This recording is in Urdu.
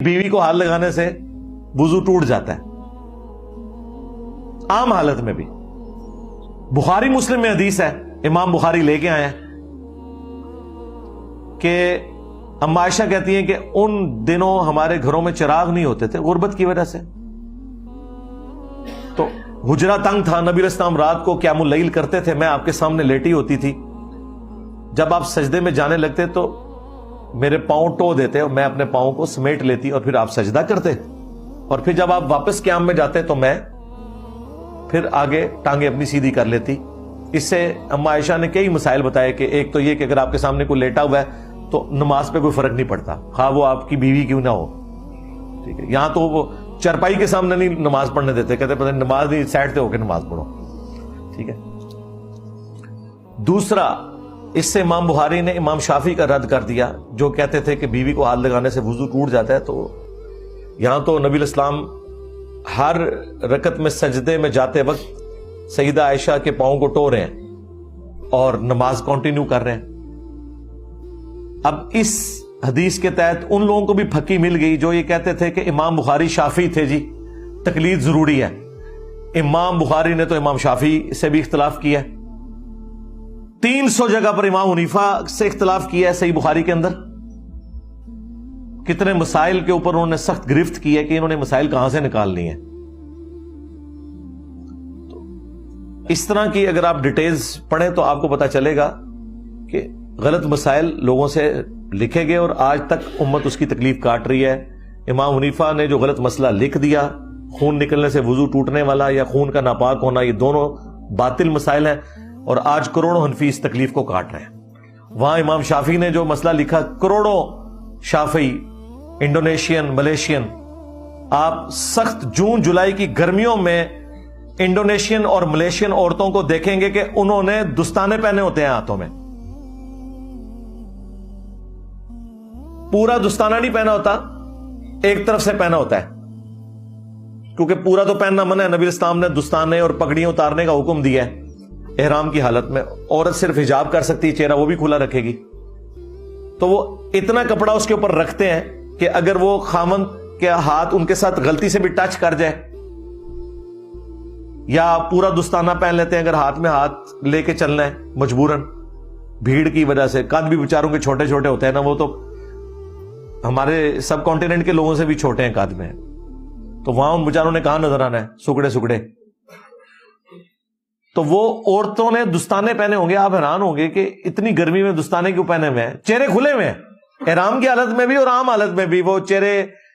بیوی کو ہاتھ لگانے سے وضو ٹوٹ جاتا ہے عام حالت میں بھی. بخاری مسلم میں حدیث ہے, امام بخاری لے کے آئے ہیں کہ اما عائشہ کہتی ہیں کہ ان دنوں ہمارے گھروں میں چراغ نہیں ہوتے تھے غربت کی وجہ سے, تو حجرہ تنگ تھا, نبی علیہ السلام رات کو قیام اللیل کرتے تھے, میں آپ کے سامنے لیٹی ہوتی تھی, جب آپ سجدے میں جانے لگتے تو میرے پاؤں ٹو دیتے اور میں اپنے پاؤں کو سمیٹ لیتی اور پھر آپ سجدہ کرتے, اور پھر جب آپ واپس قیام میں جاتے تو میں پھر آگے ٹانگیں اپنی سیدھی کر لیتی. اس سے اما عائشہ نے کئی مسائل بتائے کہ ایک تو یہ کہ اگر آپ کے سامنے کوئی لیٹا ہوا ہے تو نماز پہ کوئی فرق نہیں پڑتا, خواہ وہ آپ کی بیوی کیوں نہ ہو, ٹھیک ہے. یہاں تو وہ چرپائی کے سامنے نہیں نماز پڑھنے دیتے, کہتے پتہ نہیں نماز نہیں, سائڈ سے ہو کے نماز پڑھو, ٹھیک ہے. دوسرا, اس سے امام بخاری نے امام شافعی کا رد کر دیا جو کہتے تھے کہ بیوی کو ہاتھ لگانے سے وضو ٹوٹ جاتا ہے. تو یہاں تو نبی علیہ السلام ہر رکعت میں سجدے میں جاتے وقت سیدہ عائشہ کے پاؤں کو ٹو رہے ہیں اور نماز کنٹینیو کر رہے ہیں. اب اس حدیث کے تحت ان لوگوں کو بھی پھکی مل گئی جو یہ کہتے تھے کہ امام بخاری شافعی تھے, جی تقلید ضروری ہے. امام بخاری نے تو امام شافعی سے بھی اختلاف کیا ہے, 300 جگہ پر امام حنیفہ سے اختلاف کیا ہے صحیح بخاری کے اندر. کتنے مسائل کے اوپر انہوں نے سخت گرفت کی ہے کہ انہوں نے مسائل کہاں سے نکالنی ہے. اس طرح کی اگر آپ ڈیٹیلز پڑھیں تو آپ کو پتا چلے گا کہ غلط مسائل لوگوں سے لکھے گئے اور آج تک امت اس کی تکلیف کاٹ رہی ہے. امام حنیفہ نے جو غلط مسئلہ لکھ دیا, خون نکلنے سے وضو ٹوٹنے والا یا خون کا ناپاک ہونا, یہ دونوں باطل مسائل ہیں اور آج کروڑوں حنفی اس تکلیف کو کاٹ رہے ہیں. وہاں امام شافعی نے جو مسئلہ لکھا, کروڑوں شافعی انڈونیشین, ملیشین, آپ سخت جون جولائی کی گرمیوں میں انڈونیشین اور ملیشین عورتوں کو دیکھیں گے کہ انہوں نے دستانے پہنے ہوتے ہیں ہاتھوں میں, پورا دستانہ نہیں پہنا ہوتا, ایک طرف سے پہنا ہوتا ہے, کیونکہ پورا تو پہننا منع ہے. نبی اسلام نے دستانے اور پگڑیاں اتارنے کا حکم دیا ہے احرام کی حالت میں. عورت صرف حجاب کر سکتی ہے, چہرہ وہ بھی کھلا رکھے گی. تو وہ اتنا کپڑا اس کے اوپر رکھتے ہیں کہ اگر وہ خاوند کے ہاتھ ان کے ساتھ غلطی سے بھی ٹچ کر جائے, یا پورا دستانہ پہن لیتے ہیں اگر ہاتھ میں ہاتھ لے کے چلنا ہے مجبوراً بھیڑ کی وجہ سے. قد بھی بیچاروں کے چھوٹے چھوٹے ہوتے ہیں نا, وہ تو ہمارے سب کانٹیننٹ کے لوگوں سے بھی چھوٹے ہیں قد میں, تو وہاں ان بیچاروں نے کہاں نظر آنا ہے, سکڑے سکڑے. تو وہ عورتوں نے دستانے پہنے ہوں گے, آپ حیران ہوں گے کہ اتنی گرمی میں دستانے کیوں پہنے ہوئے ہیں. چہرے کھلے ہوئے ہیں احرام کی حالت میں بھی اور عام حالت میں بھی, وہ چہرے